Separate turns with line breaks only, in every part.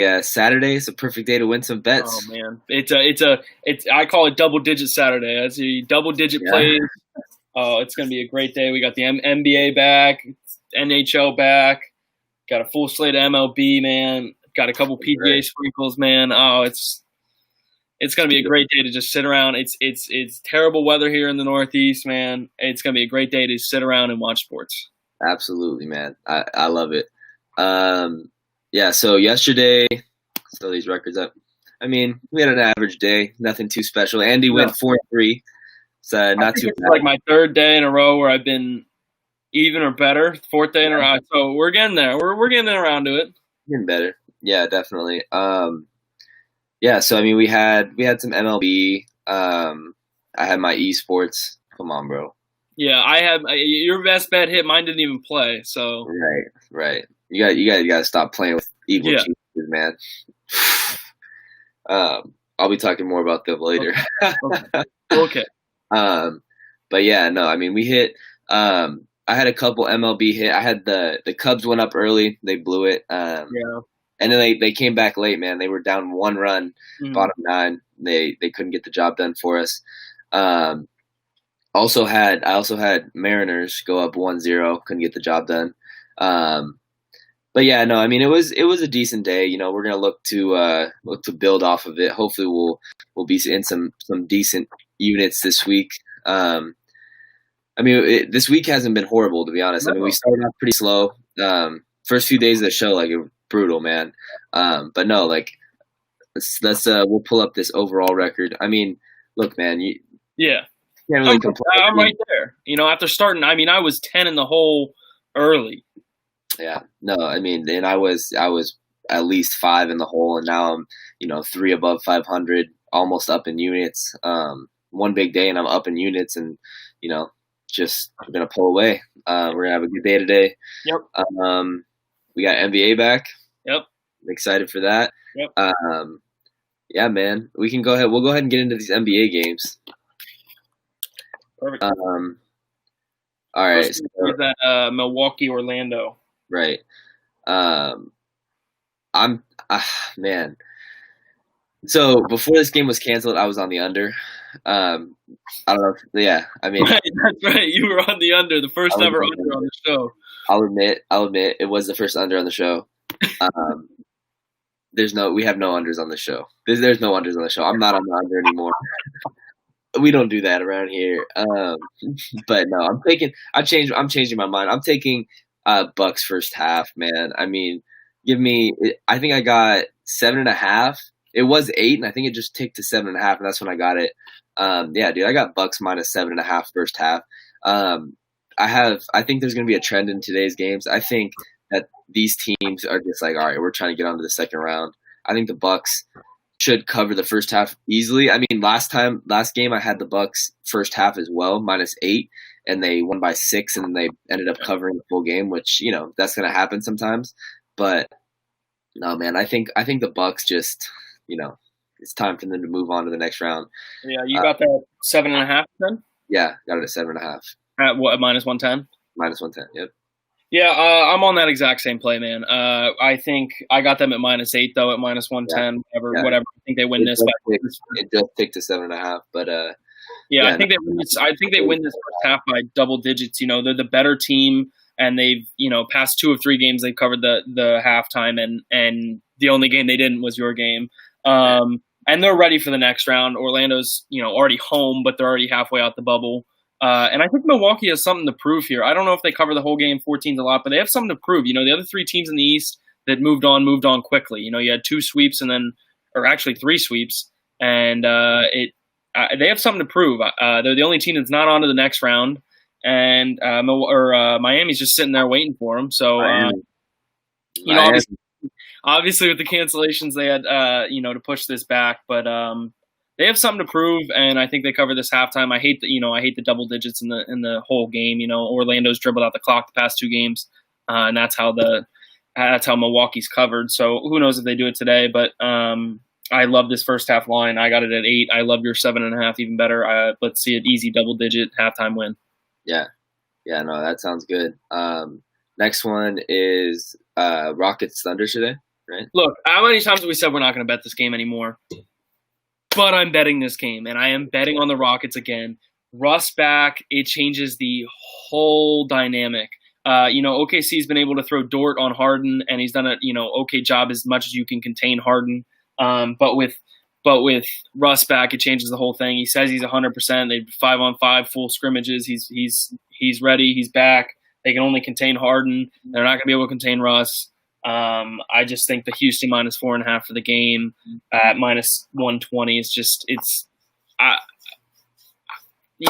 Yeah, Saturday is a perfect day to win some
Oh
bets.
man, it's I call it double digit Saturday. I see double digit
Yeah,
plays. Oh, it's gonna be a great day. We got the NBA back, NHL back, got a full slate of MLB, man. Got a couple PGA
right.
sprinkles, man. Oh, it's gonna be a great day to just sit around. It's terrible weather here in the Northeast, man. It's gonna be a great day to sit around and watch sports.
Absolutely, man. I love it. Um, yeah. So yesterday, so these records up. I mean, we had an average day, nothing too special. Andy
Yeah,
went 4-3, so
I
not
think
too
it's
bad.
like my third day in a row where I've been even or better. Fourth day in a
Yeah,
row, so we're getting there. We're getting around to it.
getting better. Yeah, definitely. Yeah. So I mean, we had some MLB. I had my esports. Come on, bro.
Yeah, I have your best bet hit. Mine didn't even play, so
Right, right. You got to stop playing with evil
yeah.
geniuses, man. I'll be talking more about them later.
Okay, okay, okay.
um, but yeah, no, I mean we hit. I had a couple MLB hit. I had the Cubs went up early. They blew it.
Yeah.
And then they came back late, man. They were down 1 run,
Mhm.
bottom nine. They couldn't get the job done for us. Um, I also had Mariners go up 1-0, couldn't get the job done. Um, but yeah, no, I mean it was a decent day. We're gonna look to build off of it. Hopefully we'll be in some decent units this week. Um, I mean this week hasn't been horrible, to be honest. I mean we
No.
started off pretty slow. First few days of the show, like, it was brutal, man. But no, like, we'll pull up this overall record. I mean, look, man, you
Yeah,
can't
I'm
really complain. I
I'm
mean,
right there. After starting, I mean, I was 10 in the hole early.
yeah, no, I mean, and I was at least five in the hole, and now I'm, three above 500, almost up in units. One big day, and I'm up in units, and you know, just we're gonna pull away. We're gonna have a good day today.
Yep.
We got NBA back.
Yep.
I'm excited for that.
Yep.
Yeah, man, we can go ahead. We'll go ahead and get into these NBA games.
Perfect.
Um, all right,
First
so,
is that Milwaukee Orlando.
right. Um, I'm man. So before this game was canceled, I was on the under. Um, I don't know. Yeah, I mean,
Right, that's right. You were on the under, the
I
first
was
ever
on the
under on
under.
the show.
I'll admit, it was the first under on the show. Um, we have no unders on the show. There's no unders on the show. I'm not on the under anymore. We don't do that around here. But no, I'm changing my mind. I'm taking Bucks first half, man. I mean, I think I got 7.5. It was 8, and I think it just ticked to 7.5, and that's when I got it. Yeah, dude, I got Bucks minus 7.5 first half. Um, I think there's gonna be a trend in today's games. I think that these teams are just like, all right, we're trying to get on to the second round. I think the Bucks should cover the first half easily. I mean, last game, I had the Bucks first half as well, -8, and they won by 6, and they ended up covering the full game, which that's going to happen sometimes. But no, man, I think the Bucks just it's time for them to move on to the next round.
Yeah, you
Uh,
got that 7.5 then
yeah, got it at 7.5,
at what -110.
-110. Yep.
Yeah, I'm on that exact same play, man. I think I got them at -8 though, at
Yeah,
-110, whatever,
yeah.
whatever. I think they win
It
this.
just ticked, it just ticked to 7.5, but
Yeah, I
yeah, no,
think they win this. I think they win this first half by double digits. They're the better team, and they've past 2 of 3 games they've covered the halftime, and the only game they didn't was your game. And they're ready for the next round. Orlando's already home, but they're already halfway out the bubble. And I think Milwaukee has something to prove here. I don't know if they cover the whole game. 14's a lot, but they have something to prove. The other 3 teams in the East that moved on quickly. You had 2 sweeps or actually 3 sweeps, and they have something to prove. They're the only team that's not on to the next round, and Miami's just sitting there waiting for them. So,
Miami, Miami,
obviously with the cancellations, they had to push this back, but they have something to prove, and I think they cover this halftime. I hate the double digits in the whole game. Orlando's dribbled out the clock the past 2 games, and that's how Milwaukee's covered. So who knows if they do it today? But I love this first half line. I got it at 8. I love your 7.5 even better. Let's see an easy double digit halftime win.
yeah, yeah, no, that sounds good. Next one is Rockets Thunder today, right?
Look, how many times have we said we're not going to bet this game anymore? But I'm betting this game, and I am betting on the Rockets again. Russ back, it changes the whole dynamic. OKC's been able to throw Dort on Harden, and he's done a okay job as much as you can contain Harden. But with Russ back, it changes the whole thing. He says he's 100%. They 5-on-5 full scrimmages. He's ready. He's back. They can only contain Harden. They're not going to be able to contain Russ. I just think the Houston -4.5 for the game at -120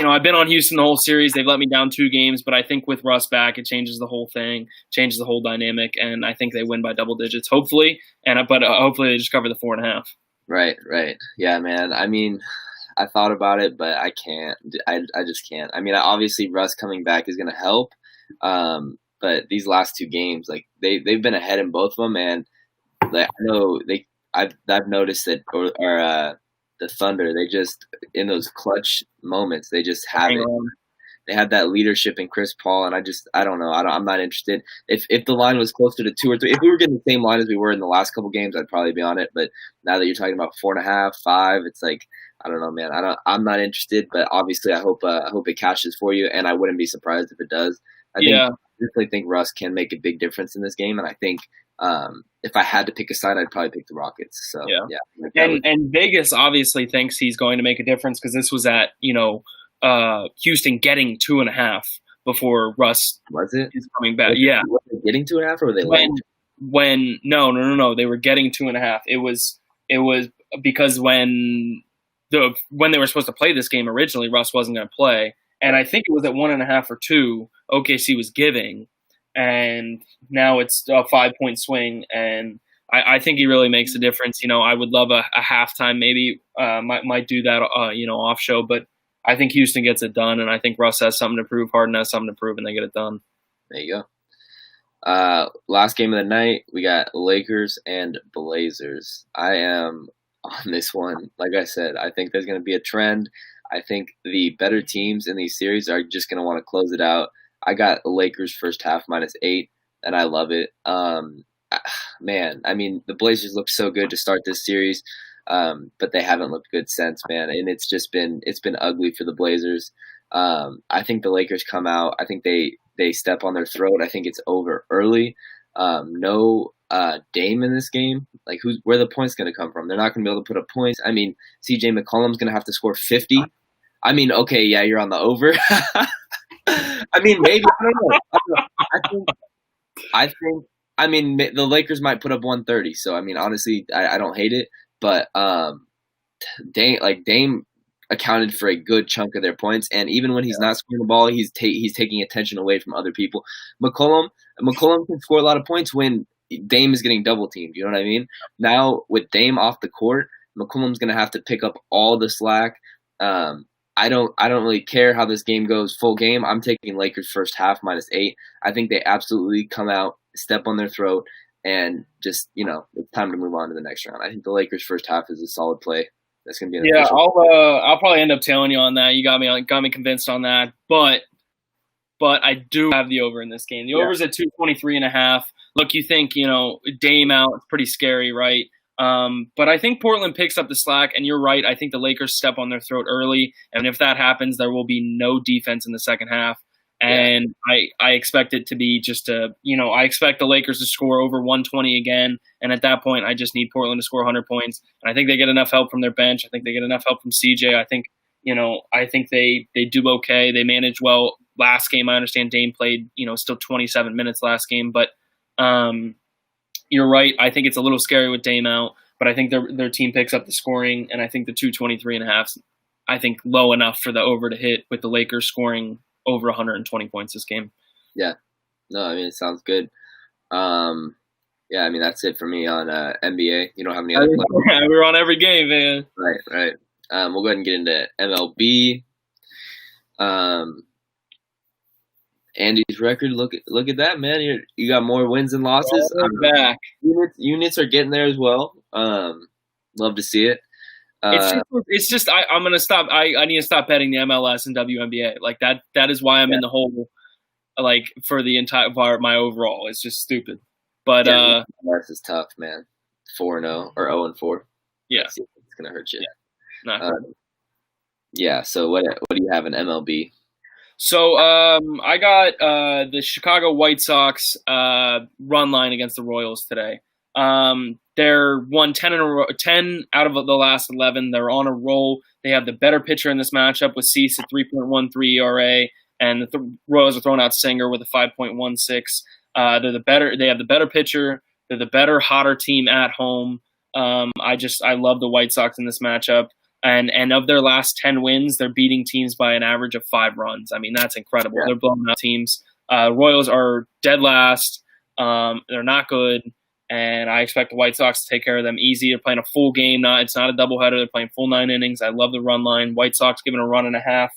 I've been on Houston the whole series. They've let me down 2 games, but I think with Russ back, it changes the whole thing, changes the whole dynamic, and I think they win by double digits, hopefully. But hopefully they just cover the 4.5.
Right. Yeah, man. I mean, I thought about it, but I can't. I just can't. I mean, obviously Russ coming back is going to help, but these last 2 games, like they've been ahead in both of them, and like, I know I've noticed that the Thunder, they just, in those clutch moments, they just have it. They have that leadership in Chris Paul, and I don't know. I'm not interested. If the line was closer to 2 or 3, if we were getting the same line as we were in the last couple games, I'd probably be on it. But now that you're talking about 4.5, 5, it's like, I don't know, man. I'm not interested. But obviously, I hope it cashes for you, and I wouldn't be surprised if it does. I definitely think Russ can make a big difference in this game, and I think if I had to pick a side, I'd probably pick the Rockets. So yeah.
And Vegas obviously thinks he's going to make a difference because this was at Houston getting 2.5 before Russ is coming back. Yeah,
was it getting 2.5 or were they
no, they were getting 2.5. It was because when they were supposed to play this game originally, Russ wasn't going to play, and I think it was at 1.5 or 2. OKC was giving. And now it's a 5-point swing, and I think he really makes a difference. I would love a halftime, maybe might do that, off show, but I think Houston gets it done, and I think Russ has something to prove, Harden has something to prove, and they get it done.
There you go. Last game of the night, we got Lakers and Blazers. I am on this one. Like I said, I think there's going to be a trend. I think the better teams in these series are just going to want to close it out. I got the Lakers first half -8, and I love it. Man, I mean, the Blazers looked so good to start this series, but they haven't looked good since, man. And it's been ugly for the Blazers. I think the Lakers come out. I think they step on their throat. I think it's over early. No Dame in this game. Like, where the points going to come from? They're not going to be able to put up points. I mean, CJ McCollum's going to have to score 50. I mean, okay, yeah, you're on the over. I mean, maybe, I don't know. I think. I mean, the Lakers might put up 130. So I mean, honestly, I don't hate it. But Dame accounted for a good chunk of their points, and even when he's not scoring the ball, he's taking attention away from other people. McCollum can score a lot of points when Dame is getting double teamed. You know what I mean? Now with Dame off the court, McCollum's gonna have to pick up all the slack. I don't really care how this game goes full game. I'm taking Lakers first half -8. I think they absolutely come out, step on their throat, and just, it's time to move on to the next round. I think the Lakers first half is a solid play. That's gonna be an official.
I'll probably end up tailing you on that. You got me convinced on that. But I do have the over in this game. The over's at 223.5. Look, you think, Dame out, it's pretty scary, right? But I think Portland picks up the slack, and you're right. I think the Lakers step on their throat early, and if that happens, there will be no defense in the second half. And I expect it to be I expect the Lakers to score over 120 again, and at that point, I just need Portland to score 100 points. And I think they get enough help from their bench. I think they get enough help from CJ. I think they do okay. They manage well. Last game, I understand Dame played, still 27 minutes last game, but you're right. I think it's a little scary with Dame out, but I think their team picks up the scoring, and I think the 223.5, I think low enough for the over to hit with the Lakers scoring over 120 points this game.
Yeah. No, I mean, it sounds good. Yeah, I mean, that's it for me on NBA. You don't have any other players?
We're on every game, man.
Right. We'll go ahead and get into MLB. Andy's record, look at that, man. You got more wins than losses.
Back.
Units are getting there as well. Love to see it.
It's just I'm gonna stop. I need to stop betting the MLS and WNBA. Like that is why I'm in the hole. Like for the entire my overall, it's just stupid. But
MLS is tough, man. 4-0 or 0-4.
Yeah,
It's gonna hurt you.
not
Yeah. So what do you have in MLB?
So I got the Chicago White Sox run line against the Royals today. They're won 10 in a row, 10 out of the last 11. They're on a roll. They have the better pitcher in this matchup with Cease at 3.13 ERA, and the Royals are throwing out Singer with a 5.16. They're the better. They have the better pitcher. They're the better, hotter team at home. I love the White Sox in this matchup. And of their last 10 wins, they're beating teams by an average of 5 runs. I mean, that's incredible. Yeah. They're blowing out teams. Royals are dead last. They're not good. And I expect the White Sox to take care of them easy. They're playing a full game. It's not a doubleheader. They're playing full 9 innings. I love the run line. White Sox giving a run and a half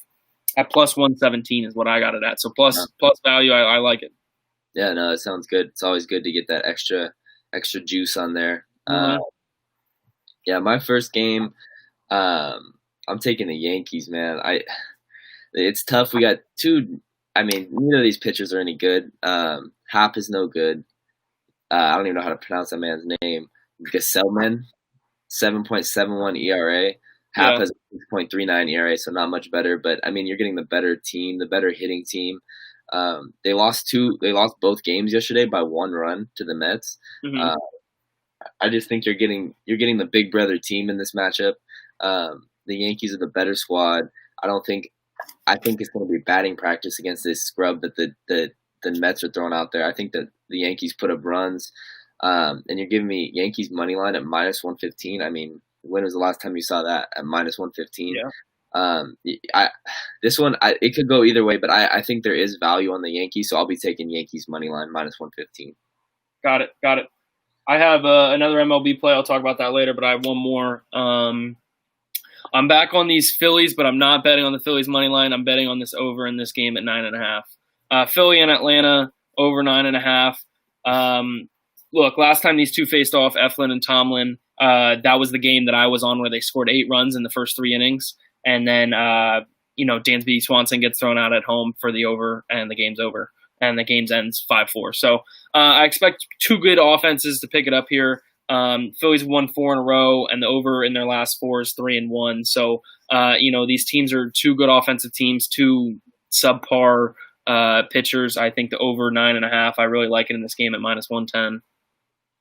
at plus 117 is what I got it at. So plus value, I like it.
Yeah, no, it sounds good. It's always good to get that extra juice on there. Mm-hmm. Yeah, my first game, I'm taking the Yankees, man. It's tough. We got two. I mean, neither of these pitchers are any good. Hop is no good. I don't even know how to pronounce that man's name. Gesellman, 7.71 ERA. Hap has a 6.39 ERA, so not much better. But I mean, you're getting the better team, the better hitting team. They lost both games yesterday by 1 run to the Mets. Mm-hmm. I just think you're getting the big brother team in this matchup. The Yankees are the better squad. I think it's going to be batting practice against this scrub that the Mets are throwing out there. I think that the Yankees put up runs, and you're giving me Yankees money line at minus 115. I mean, when was the last time you saw that at minus 115? Yeah. This one, it could go either way, but I think there is value on the Yankees, so I'll be taking Yankees money line minus 115.
Got it. I have another MLB play. I'll talk about that later, but I have one more. I'm back on these Phillies, but I'm not betting on the Phillies money line. I'm betting on this over in this game at 9.5. Philly and Atlanta over 9.5. Look, last time these two faced off, Eflin and Tomlin, that was the game that I was on where they scored 8 runs in the first 3 innings, and then Dansby Swanson gets thrown out at home for the over, and the game's over, and the game ends 5-4. So I expect 2 good offenses to pick it up here. Phillies won 4 in a row, and the over in their last 4 is 3-1. So, these teams are 2 good offensive teams, 2 subpar pitchers. I think the over 9.5. I really like it in this game at minus 110.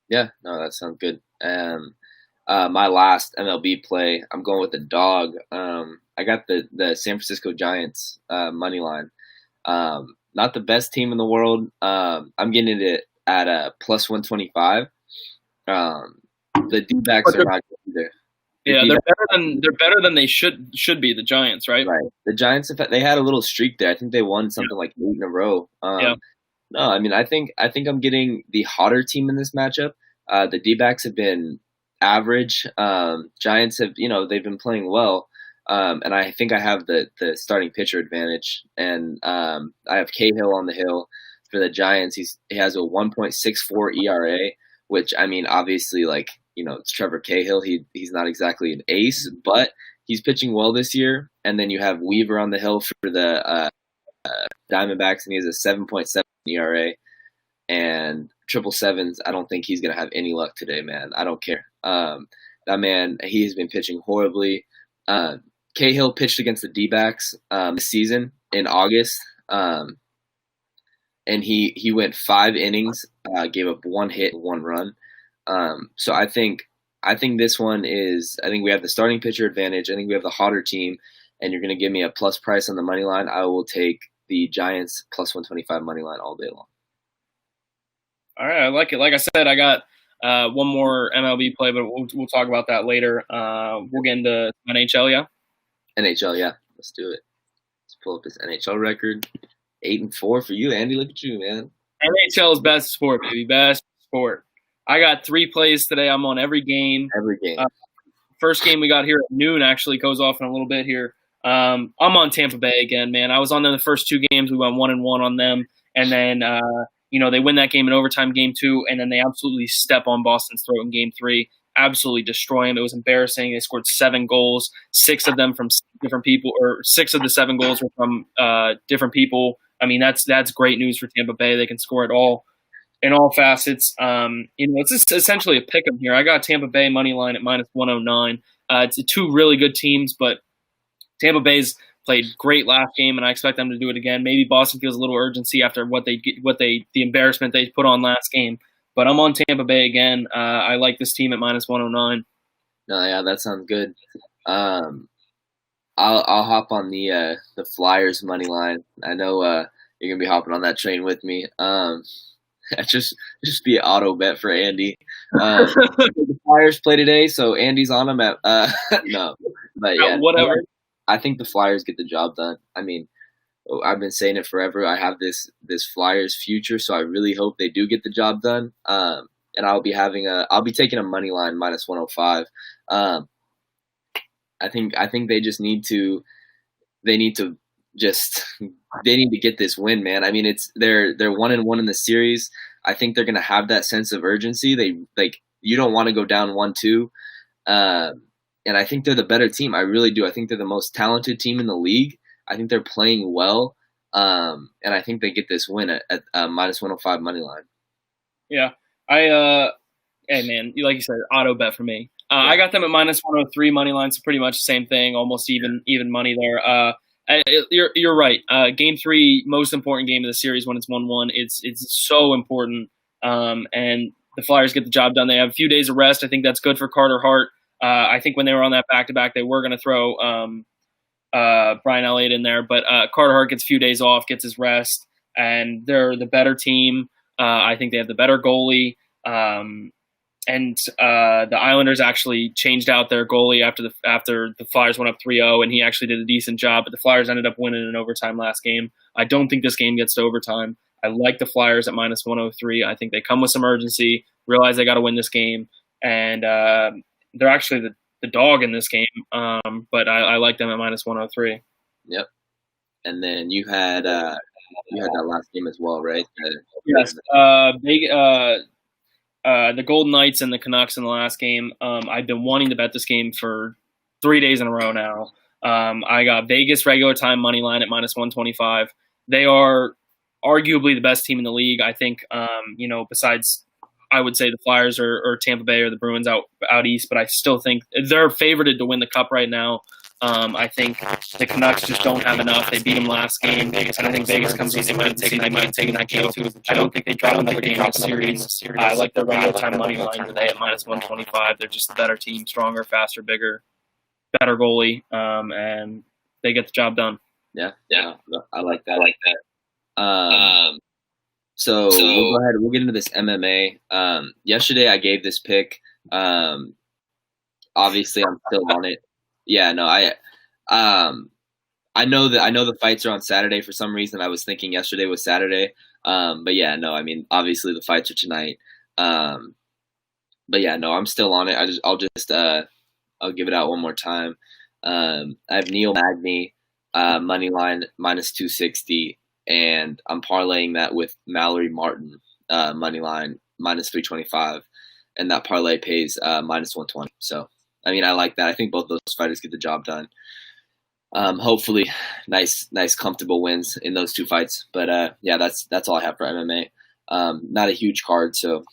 Yeah, no, that sounds good. My last MLB play, I'm going with the dog. I got the San Francisco Giants money line. Not the best team in the world. I'm getting it at a plus 125. The D-backs are not good either.
Yeah, they're better than they should be. The Giants, right?
Right. The Giants, they had a little streak there. I think they won something like 8 in a row. No, I mean, I think I'm getting the hotter team in this matchup. The D-backs have been average. Giants have, they've been playing well. And I think I have the starting pitcher advantage. And I have Cahill on the hill for the Giants. He has a 1.64 ERA, which, I mean, obviously, it's Trevor Cahill. He's not exactly an ace, but he's pitching well this year. And then you have Weaver on the hill for the Diamondbacks, and he has a 7.7 ERA. And 777s, I don't think he's going to have any luck today, man. I don't care. That man, he has been pitching horribly. Cahill pitched against the D-backs this season in August, and he went 5 innings, gave up 1 hit, 1 run. So I think this one is. I think we have the starting pitcher advantage. I think we have the hotter team, and you're going to give me a plus price on the money line. I will take the Giants plus 125 money line all day long.
All right, I like it. Like I said, I got one more MLB play, but we'll talk about that later. We'll get into NHL, yeah?
NHL, yeah. Let's do it. Let's pull up this NHL record. 8-4 for you, Andy. Look at you, man.
NHL is best sport, baby. Best sport. I got 3 plays today. I'm on every game.
Every game.
First game we got here at noon actually goes off in a little bit here. I'm on Tampa Bay again, man. I was on them the first 2 games. We went 1-1 on them. And then, they win that game in overtime, game 2, and then they absolutely step on Boston's throat in game 3. Absolutely destroy them. It was embarrassing. They scored 7 goals, 6 of them from different people, or 6 of the 7 goals were from different people. I mean, that's great news for Tampa Bay. They can score it all. in all facets. It's just essentially a pick 'em here. I got Tampa Bay money line at -109. It's two really good teams, but Tampa Bay's played great last game, and I expect them to do it again. Maybe Boston feels a little urgency after the embarrassment they put on last game. But I'm on Tampa Bay again. I like this team at -109.
No, yeah, that sounds good. I'll hop on the Flyers money line. I know you're gonna be hopping on that train with me. Just be an auto bet for Andy. The Flyers play today, so Andy's on them at no, but yeah,
whatever.
I think the Flyers get the job done. I mean, I've been saying it forever. I have this Flyers future, so I really hope they do get the job done. And I'll be taking a money line -105. I think they just need to get this win, man. I mean, they're 1-1 in the series. I think they're gonna have that sense of urgency. You don't want to go down 1-2. And I think they're the better team. I really do. I think they're the most talented team in the league. I think they're playing well. And I think they get this win at -105 money line.
Yeah. Hey man, like you said, auto bet for me. I got them at -103 money line, so pretty much the same thing, almost even money there. You're right. Game 3, most important game of the series when it's 1-1. It's so important. And the Flyers get the job done. They have a few days of rest. I think that's good for Carter Hart. I think when they were on that back-to-back, they were going to throw Brian Elliott in there, but Carter Hart gets a few days off, gets his rest, and they're the better team. I think they have the better goalie. And the Islanders actually changed out their goalie after the Flyers went up 3-0, and he actually did a decent job. But the Flyers ended up winning in overtime last game. I don't think this game gets to overtime. I like the Flyers at -103. I think they come with some urgency, realize they got to win this game, and they're actually the dog in this game. But I like them at -103.
Yep. And then you had that last game as well, right?
Yes. The Golden Knights and the Canucks in the last game. I've been wanting to bet this game for 3 days in a row now. I got Vegas regular time money line at -125. They are arguably the best team in the league. I think, besides, I would say the Flyers or Tampa Bay or the Bruins out east, but I still think they're favorited to win the Cup right now. I think the Canucks just don't have enough. They beat them last game, and I think Vegas comes in. They might take that game too. I don't think they drop another game in the series. I like their regular time money line today at -125. They're just a better team, stronger, faster, bigger, better goalie, and they get the job done.
Yeah, I like that. So we'll go ahead. We'll get into this MMA. Yesterday I gave this pick. Obviously I'm still on it. Yeah, no, I know the fights are on Saturday for some reason. I was thinking yesterday was Saturday. But yeah, no, I mean, obviously the fights are tonight. But yeah, no, I'm still on it. I'll give it out one more time. I have Neil Magny, money line -260, and I'm parlaying that with Mallory Martin, money line -325, and that parlay pays -120. So, I mean, I like that. I think both those fighters get the job done. Hopefully, nice, comfortable wins in those two fights. But yeah, that's all I have for MMA. Not a huge card, so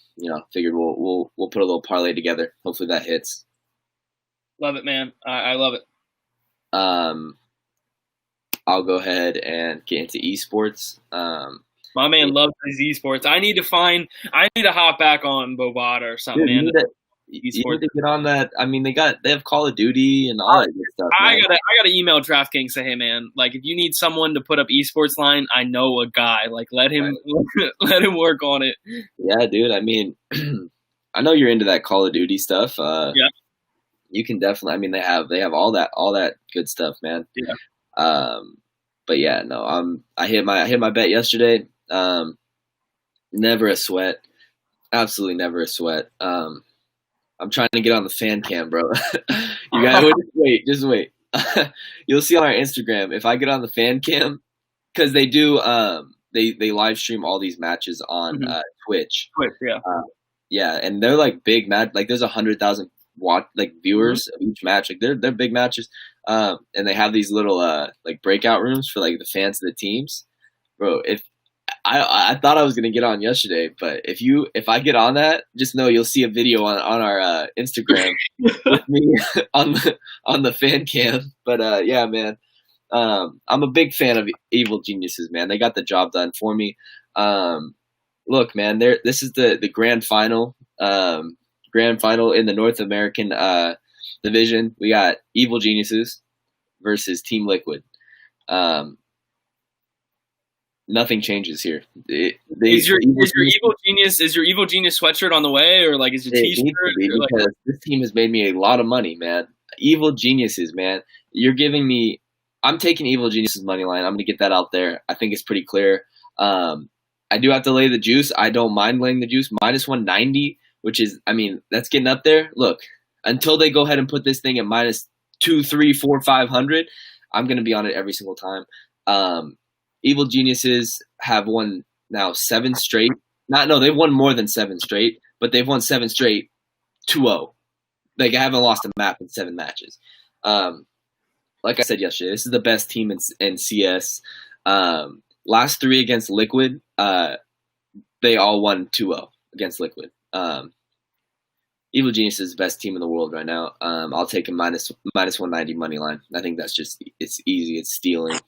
figured we'll put a little parlay together. Hopefully that hits.
Love it, man. I love it.
I'll go ahead and get into esports.
My man loves these esports. I need to hop back on Bovada or something,
dude,
man.
You need to get on that. I mean, they have Call of Duty and all that good stuff.
I gotta email DraftKings, say, hey man, like if you need someone to put up esports line, I know a guy. Like let him work on it.
Yeah, dude. I mean, I know you're into that Call of Duty stuff.
Yeah.
You can definitely. I mean, they have all that good stuff, man.
Yeah.
But yeah, no. I hit my bet yesterday. Never a sweat. Absolutely never a sweat. I'm trying to get on the fan cam, bro. You guys, just wait. You'll see on our Instagram if I get on the fan cam, because they do. They live stream all these matches on Twitch.
Twitch, yeah.
Yeah, and they're like big match. Like there's 100,000 viewers of each match. Like they're big matches. And they have these little like breakout rooms for like the fans of the teams, bro. If I thought I was gonna get on yesterday, but if I get on that, just know you'll see a video on our Instagram with me on the fan cam. But yeah, man, I'm a big fan of Evil Geniuses, man. They got the job done for me. Look, man, this is the grand final in the North American division. We got Evil Geniuses versus Team Liquid. Nothing changes here.
Is your Evil Genius sweatshirt on the way, or like is your T-shirt?
Because this team has made me a lot of money, man. Evil Geniuses, man. You're giving me. I'm taking Evil Geniuses money line. I'm gonna get that out there. I think it's pretty clear. I do have to lay the juice. I don't mind laying the juice. Minus 190, which is, I mean, that's getting up there. Look, until they go ahead and put this thing at minus 2, 3, 4, 500, I'm gonna be on it every single time. Evil Geniuses have won now 7 straight. They've won more than 7 straight, but they've won 7 straight 2-0. Like, I haven't lost a map in 7 matches. Like I said yesterday, this is the best team in CS. Last 3 against Liquid, they all won 2-0 against Liquid. Evil Genius is the best team in the world right now. I'll take a minus 190 money line. I think that's just, it's easy. It's stealing.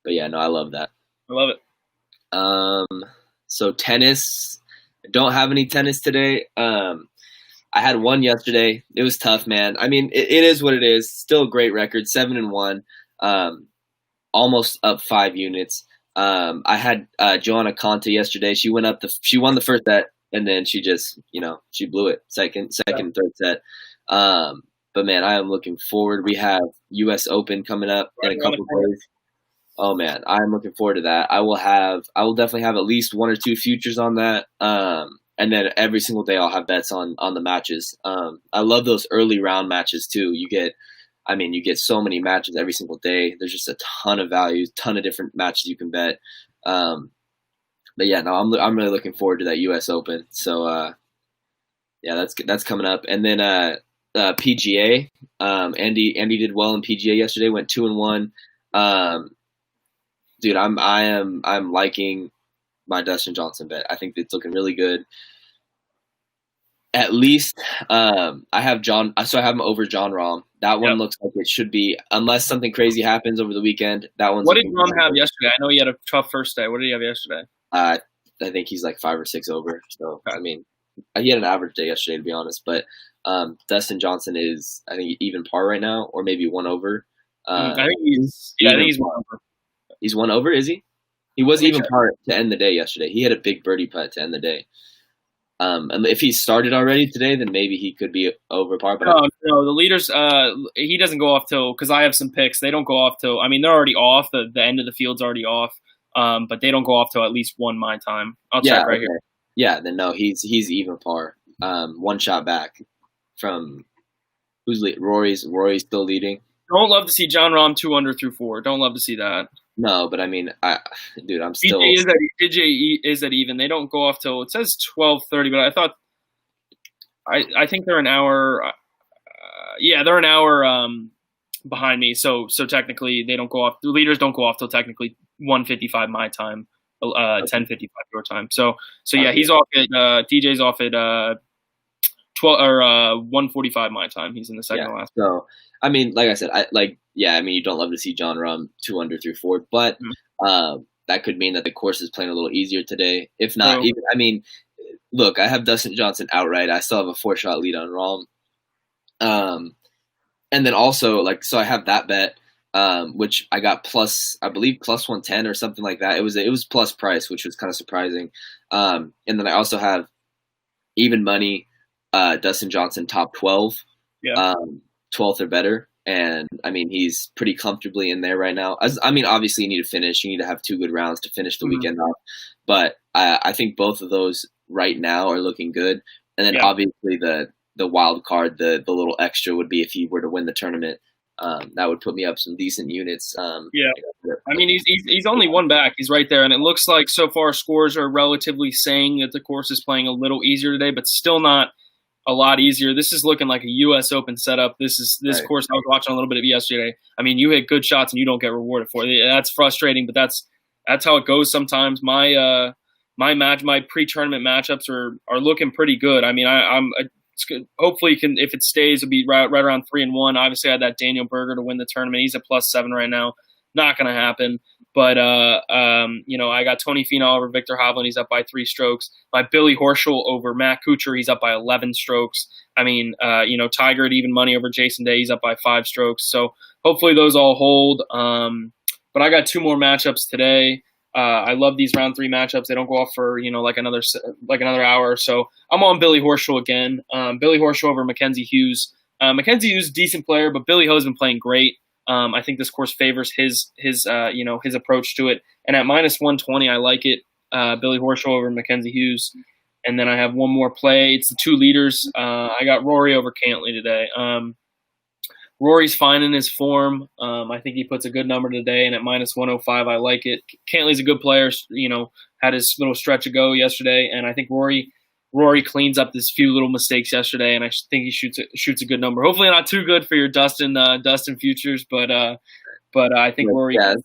But yeah, no, I love that.
I love it.
So tennis, I don't have any tennis today. I had one yesterday. It was tough, man. I mean, it is what it is. Still a great record, 7-1, almost up 5 units. I had Joanna Conta yesterday. She won the first set, and then she just, she blew it. Second, third set. But man, I am looking forward. We have U.S. Open coming up in a couple of days. Oh man, I'm looking forward to that. I will definitely have at least 1 or 2 futures on that. And then every single day I'll have bets on the matches. I love those early round matches too. You get so many matches every single day. There's just a ton of value, ton of different matches you can bet. But yeah, no, I'm really looking forward to that U.S. Open. So yeah, that's coming up. And then PGA, Andy did well in PGA yesterday. Went 2-1. Dude, I'm liking my Dustin Johnson bet. I think it's looking really good. At least I have him over John Rahm. That one looks like it should be, unless something crazy happens over the weekend. That one's.
What did Rahm have yesterday? I know he had a tough first day. What did he have yesterday?
I think he's like 5 or 6 over. So I mean, he had an average day yesterday, to be honest. But Dustin Johnson is, I think, even par right now, or maybe 1 over.
I think he's 1 over.
He's 1 over, is he? He was even par to end the day yesterday. He had a big birdie putt to end the day. And if he started already today, then maybe he could be over par. But
no, the leaders. He doesn't go off till, because I have some picks. They don't go off till. I mean, they're already off. The end of the field's already off. But they don't go off till at least 1 my time. I'll check right here.
Yeah, then no, he's even par. 1 shot back from who's lead? Rory's still leading.
Don't love to see John Rahm 2 under through 4. Don't love to see that.
No, but I mean, I'm still.
DJ is at even. They don't go off till, it says 12:30, but I think they're an hour. They're an hour behind me. So technically they don't go off. The leaders don't go off till technically 1:55 my time, 10:55 your time. So yeah, he's off at DJ's off at 12 or 1:45 my time. He's in the second last.
So I mean, like I said, you don't love to see John Rahm 2 under through 4, but that could mean that the course is playing a little easier today. If not, look, I have Dustin Johnson outright. I still have a 4-shot lead on Rahm. And then also, so I have that bet, which I got plus 110 or something like that. It was plus price, which was kind of surprising. And then I also have even money, Dustin Johnson top 12. Yeah. 12th or better, and I mean he's pretty comfortably in there right now. Obviously you need to finish. You need to have 2 good rounds to finish the weekend off, but I think both of those right now are looking good. And then obviously the wild card, the little extra would be if he were to win the tournament. That would put me up some decent units. I
mean he's only 1 back. He's right there, and it looks like so far scores are relatively saying that the course is playing a little easier today, but still not a lot easier. This is looking like a U.S. Open setup. This course I was watching a little bit of yesterday. I mean, you hit good shots and you don't get rewarded for it. That's frustrating, but that's that's how it goes sometimes. My pre-tournament matchups are looking pretty good. I mean, it's good. Hopefully, if it stays, it'll be right around 3-1. Obviously, I had that Daniel Berger to win the tournament. He's at +7 right now. Not going to happen. But I got Tony Finau over Victor Hovland. He's up by 3 strokes. My Billy Horschel over Matt Kuchar. He's up by 11 strokes. I mean, Tiger at even money over Jason Day. He's up by 5 strokes. So hopefully those all hold. But I got 2 more matchups today. I love these round 3 matchups. They don't go off for like another hour or so. I'm on Billy Horschel again. Billy Horschel over Mackenzie Hughes. Mackenzie Hughes is a decent player, but Billy Ho's been playing great. I think this course favors his approach to it. And at -120, I like it. Billy Horschel over Mackenzie Hughes. And then I have one more play. It's the 2 leaders. I got Rory over Cantlay today. Rory's fine in his form. I think he puts a good number today, and at -105, I like it. Cantlay's a good player. Had his little stretch of go yesterday, and I think Rory cleans up this few little mistakes yesterday, and I think he shoots a good number. Hopefully, not too good for your Dustin futures, but I think Rory.
Yeah,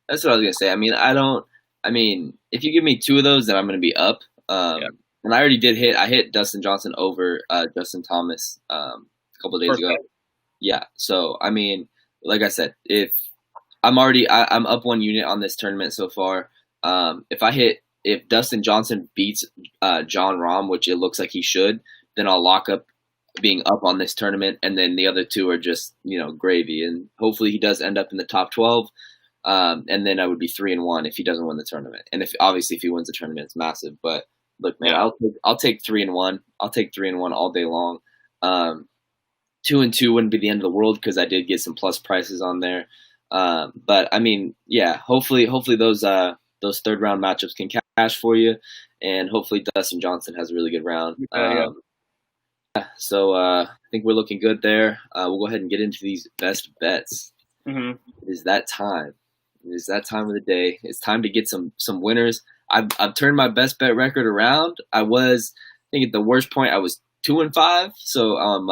that's what I was gonna say. I mean, if you give me 2 of those, then I'm gonna be up. And I already did hit Dustin Johnson over Justin Thomas a couple of days ago. Yeah, so I mean, like I said, if I'm up 1 unit on this tournament so far. If Dustin Johnson beats Jon Rahm, which it looks like he should, then I'll lock up being up on this tournament, and then the other 2 are just gravy, and hopefully he does end up in the top 12, and then I would be 3-1 if he doesn't win the tournament, and if he wins the tournament, it's massive. But look, man, I'll take 3-1. I'll take 3-1 all day long. 2-2 wouldn't be the end of the world because I did get some plus prices on there. But I mean, yeah, hopefully those 3rd round matchups can cash for you, and hopefully Dustin Johnson has a really good round. So I think we're looking good there. We'll go ahead and get into these best bets.
Mm-hmm.
It is that time. It is that time of the day. It's time to get some winners. I've turned my best bet record around. I think at the worst point I was 2-5, so I'm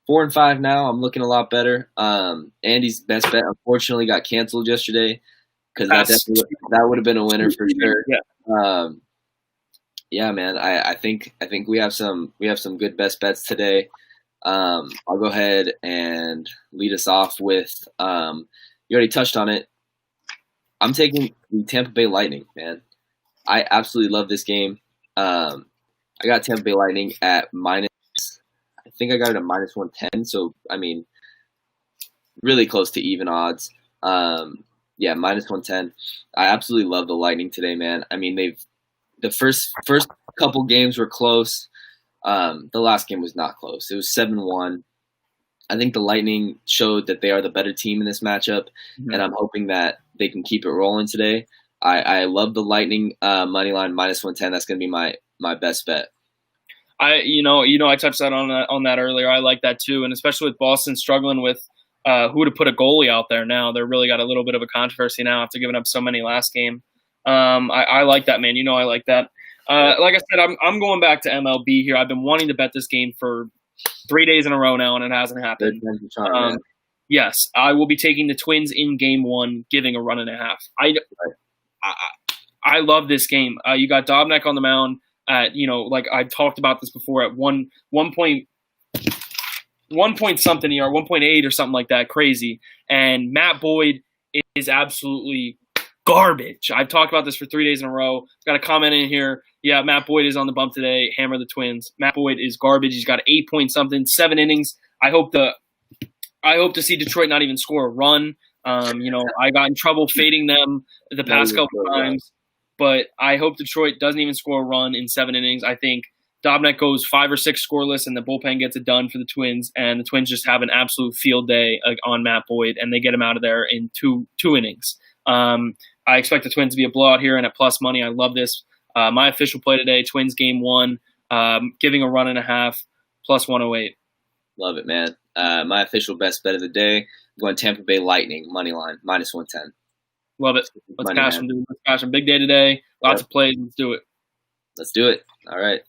4-5 now. I'm looking a lot better. Andy's best bet unfortunately got canceled yesterday because that would have been a winner for sure.
Yeah.
Yeah, man. I think we have some good best bets today. I'll go ahead and lead us off with. You already touched on it. I'm taking the Tampa Bay Lightning, man. I absolutely love this game. I got Tampa Bay Lightning at minus. I think I got it at -110. So I mean, really close to even odds. Yeah, -110. I absolutely love the Lightning today, man. I mean, the first couple games were close. The last game was not close. It was 7-1. I think the Lightning showed that they are the better team in this matchup, and I'm hoping that they can keep it rolling today. I love the Lightning money line -110. That's going to be my best bet.
I touched on that earlier. I like that too, and especially with Boston struggling with who to put a goalie out there now. They're really got a little bit of a controversy now after giving up so many last game. I like that, man. I like that. Like I said, I'm going back to MLB here. I've been wanting to bet this game for 3 days in a row now, and it hasn't happened. Yes, I will be taking the Twins in Game 1, giving a 1.5. I love this game. You got Dobnak on the mound at, like I talked about this before, at 1 point something ER, 1.8 or something like that, crazy. And Matt Boyd is absolutely garbage. I've talked about this for 3 days in a row. Got a comment in here. Yeah, Matt Boyd is on the bump today. Hammer the Twins. Matt Boyd is garbage. He's got 8 point something, 7 innings. I hope to see Detroit not even score a run. I got in trouble fading them the past couple times, but I hope Detroit doesn't even score a run in 7 innings. I think Dobnak goes 5 or 6 scoreless, and the bullpen gets it done for the Twins, and the Twins just have an absolute field day on Matt Boyd, and they get him out of there in two innings. I expect the Twins to be a blowout here, and at plus money, I love this. My official play today, Twins Game 1, giving a 1.5, plus 108.
Love it, man. My official best bet of the day, I'm going Tampa Bay Lightning, money line, -110.
Love it. Let's cash them, dude. Let's cash them. Big day today. Lots of plays. Let's do it.
Let's do it. All right.